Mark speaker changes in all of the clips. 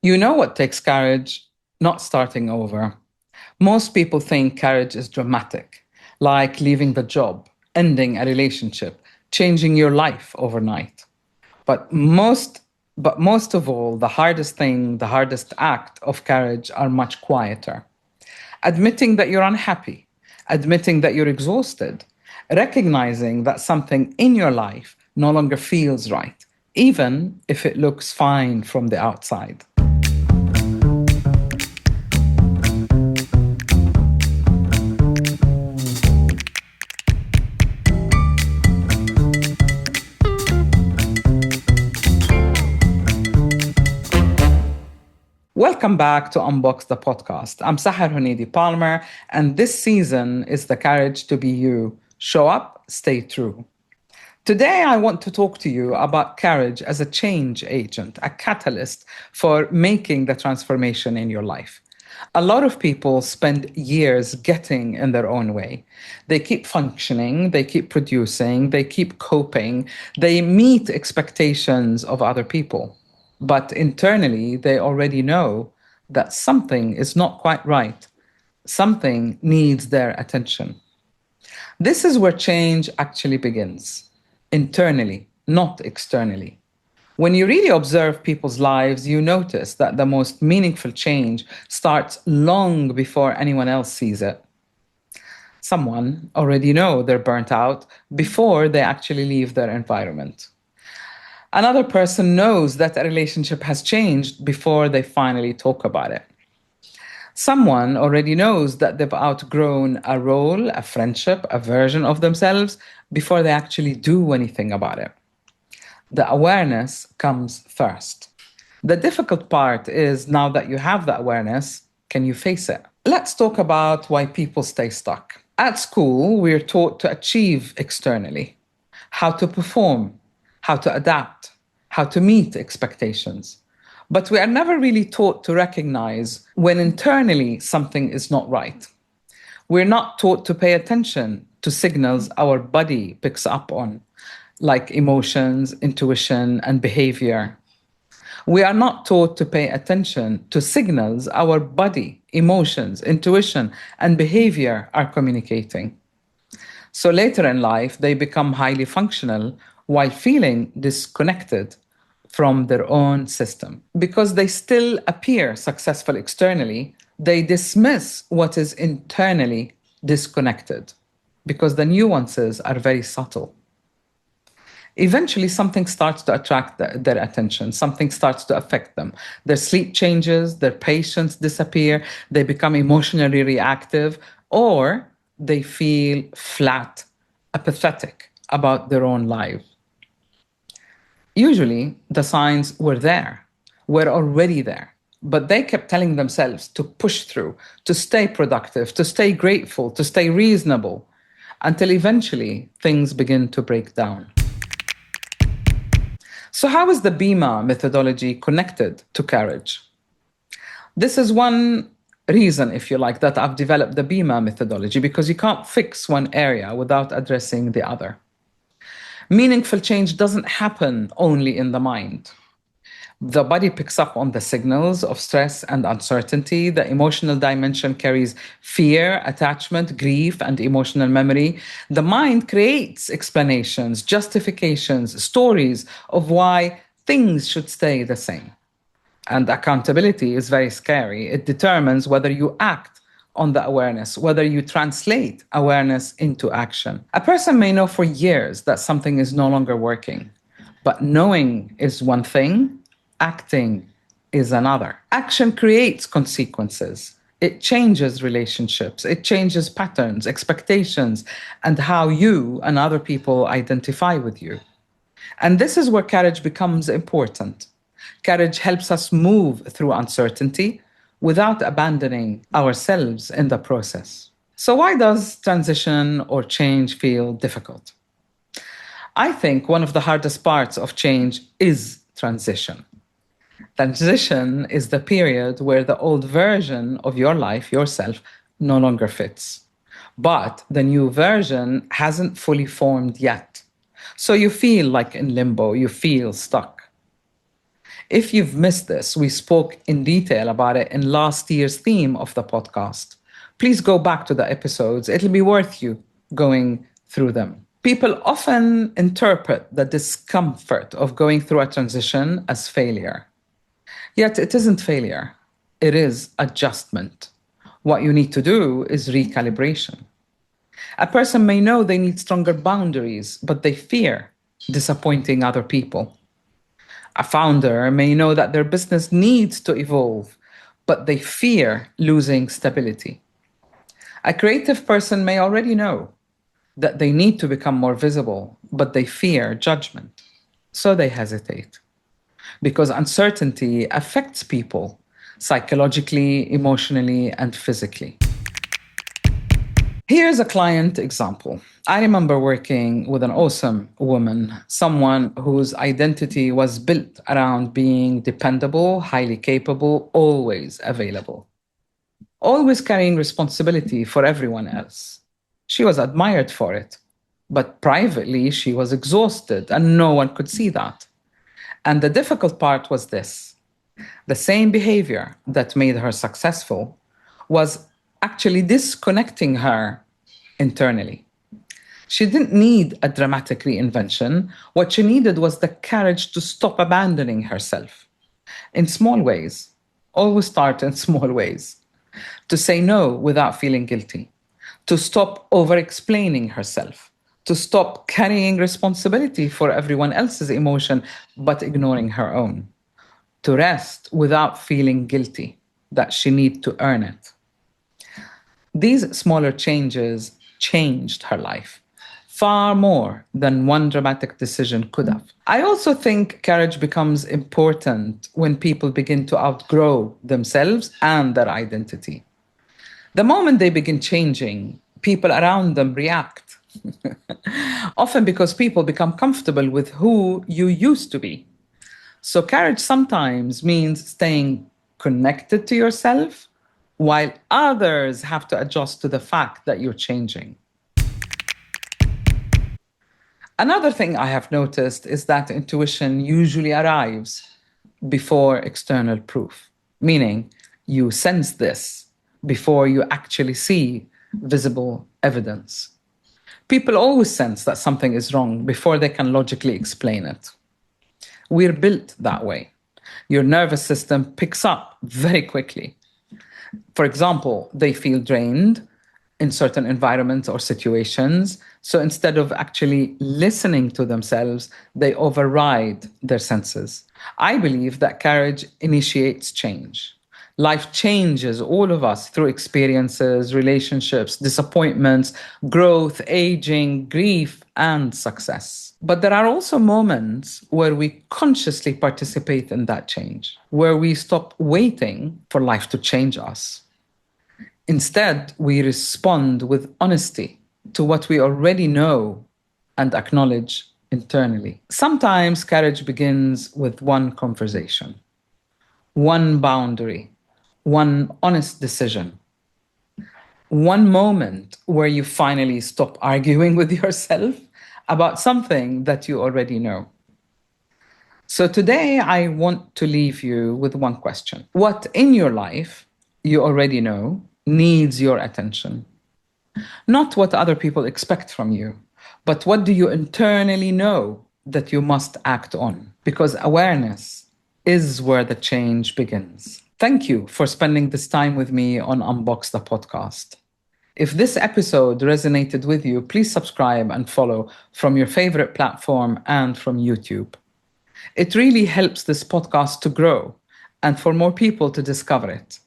Speaker 1: You know what takes courage? Not starting over. Most people think courage is dramatic, like leaving the job, ending a relationship, changing your life overnight. But most but most of all, the hardest thing, the hardest act of courage are much quieter. Admitting that you're unhappy, admitting that you're exhausted, recognizing that something in your life no longer feels right, even if it looks fine from the outside. Welcome back to Unbox the Podcast. I'm Sahar Huneidi Palmer, and this season is the courage to be you. Show up, stay true. Today, I want to talk to you about courage as a change agent, a catalyst for making the transformation in your life. A lot of people spend years getting in their own way. They keep functioning, they keep producing, they keep coping, they meet expectations of other people. But internally, they already know that something is not quite right. Something needs their attention. This is where change actually begins, internally, not externally. When you really observe people's lives, you notice that the most meaningful change starts long before anyone else sees it. Someone already know they're burnt out before they actually leave their environment. Another person knows that a relationship has changed before they finally talk about it. Someone already knows that they've outgrown a role, a friendship, a version of themselves before they actually do anything about it. The awareness comes first. The difficult part is now that you have the awareness, can you face it? Let's talk about why people stay stuck. At school, we're taught to achieve externally, how to perform, how to adapt, how to meet expectations. But we are never really taught to recognize when internally something is not right. We're not taught to pay attention to signals our body picks up on, like emotions, intuition, and behavior. We are not taught to pay attention to signals our body, emotions, intuition, and behavior are communicating. So later in life, they become highly functional while feeling disconnected from their own system. Because they still appear successful externally, they dismiss what is internally disconnected because the nuances are very subtle. Eventually, something starts to attract their attention. Something starts to affect them. Their sleep changes, their patience disappear, they become emotionally reactive, or they feel flat, apathetic about their own life. Usually, the signs were already there, but they kept telling themselves to push through, to stay productive, to stay grateful, to stay reasonable, until eventually things begin to break down. So, how is the BEMA methodology connected to courage? This is one reason, if you like, that I've developed the BEMA methodology, because you can't fix one area without addressing the other. Meaningful change doesn't happen only in the mind. The body picks up on the signals of stress and uncertainty. The emotional dimension carries fear, attachment, grief, and emotional memory. The mind creates explanations, justifications, stories of why things should stay the same. And accountability is very scary. It determines whether you act on the awareness, whether you translate awareness into action. A person may know for years that something is no longer working, but knowing is one thing, acting is another. Action creates consequences. It changes relationships, it changes patterns, expectations, and how you and other people identify with you. And this is where courage becomes important. Courage helps us move through uncertainty without abandoning ourselves in the process. So, why does transition or change feel difficult? I think one of the hardest parts of change is transition. Transition is the period where the old version of your life, yourself, no longer fits. But the new version hasn't fully formed yet. So you feel like in limbo, you feel stuck. If you've missed this, we spoke in detail about it in last year's theme of the podcast. Please go back to the episodes. It'll be worth you going through them. People often interpret the discomfort of going through a transition as failure. Yet it isn't failure, it is adjustment. What you need to do is recalibration. A person may know they need stronger boundaries, but they fear disappointing other people. A founder may know that their business needs to evolve, but they fear losing stability. A creative person may already know that they need to become more visible, but they fear judgment. So they hesitate. Because uncertainty affects people psychologically, emotionally, and physically. Here's a client example. I remember working with an awesome woman, someone whose identity was built around being dependable, highly capable, always available, always carrying responsibility for everyone else. She was admired for it, but privately she was exhausted and no one could see that. And the difficult part was this: the same behavior that made her successful was actually disconnecting her internally. She didn't need a dramatic reinvention. What she needed was the courage to stop abandoning herself in small ways. Always start in small ways. To say no without feeling guilty. To stop over-explaining herself. To stop carrying responsibility for everyone else's emotion but ignoring her own. To rest without feeling guilty that she needs to earn it. These smaller changes changed her life far more than one dramatic decision could have. I also think courage becomes important when people begin to outgrow themselves and their identity. The moment they begin changing, people around them react. Often because people become comfortable with who you used to be. So courage sometimes means staying connected to yourself while others have to adjust to the fact that you're changing. Another thing I have noticed is that intuition usually arrives before external proof, meaning you sense this before you actually see visible evidence. People always sense that something is wrong before they can logically explain it. We're built that way. Your nervous system picks up very quickly. For example, they feel drained in certain environments or situations. So instead of actually listening to themselves, they override their senses. I believe that courage initiates change. Life changes all of us through experiences, relationships, disappointments, growth, aging, grief, and success. But there are also moments where we consciously participate in that change, where we stop waiting for life to change us. Instead, we respond with honesty to what we already know and acknowledge internally. Sometimes courage begins with one conversation, one boundary, one honest decision, one moment where you finally stop arguing with yourself about something that you already know. So today, I want to leave you with one question. What in your life you already know needs your attention? Not what other people expect from you, but what do you internally know that you must act on? Because awareness is where the change begins. Thank you for spending this time with me on Unbox the Podcast. If this episode resonated with you, please subscribe and follow from your favorite platform and from YouTube. It really helps this podcast to grow and for more people to discover it.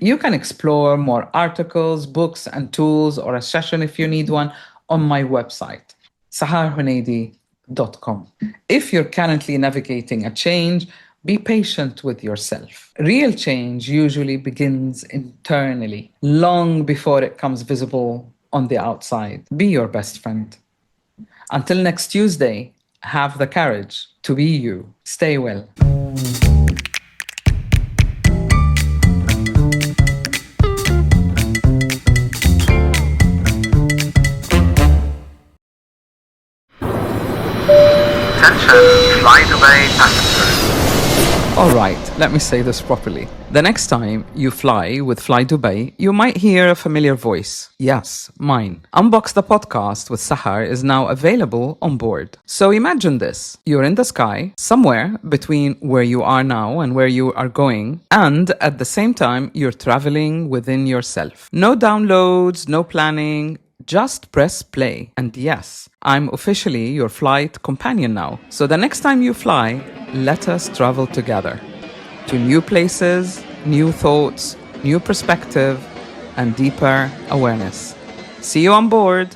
Speaker 1: You can explore more articles, books, and tools, or a session if you need one, on my website, saharhuneidi.com. If you're currently navigating a change, be patient with yourself. Real change usually begins internally, long before it comes visible on the outside. Be your best friend. Until next Tuesday, have the courage to be you. Stay well.
Speaker 2: Attention, flight away passengers.
Speaker 1: All right, let me say this properly. The next time you fly with Fly Dubai, you might hear a familiar voice. Yes, mine. Unbox the Podcast with Sahar is now available on board. So imagine this. You're in the sky, somewhere between where you are now and where you are going, and at the same time, you're traveling within yourself. No downloads, no planning, just press play. And yes, I'm officially your flight companion now. So the next time you fly, let us travel together to new places, new thoughts, new perspective, and deeper awareness. See you on board.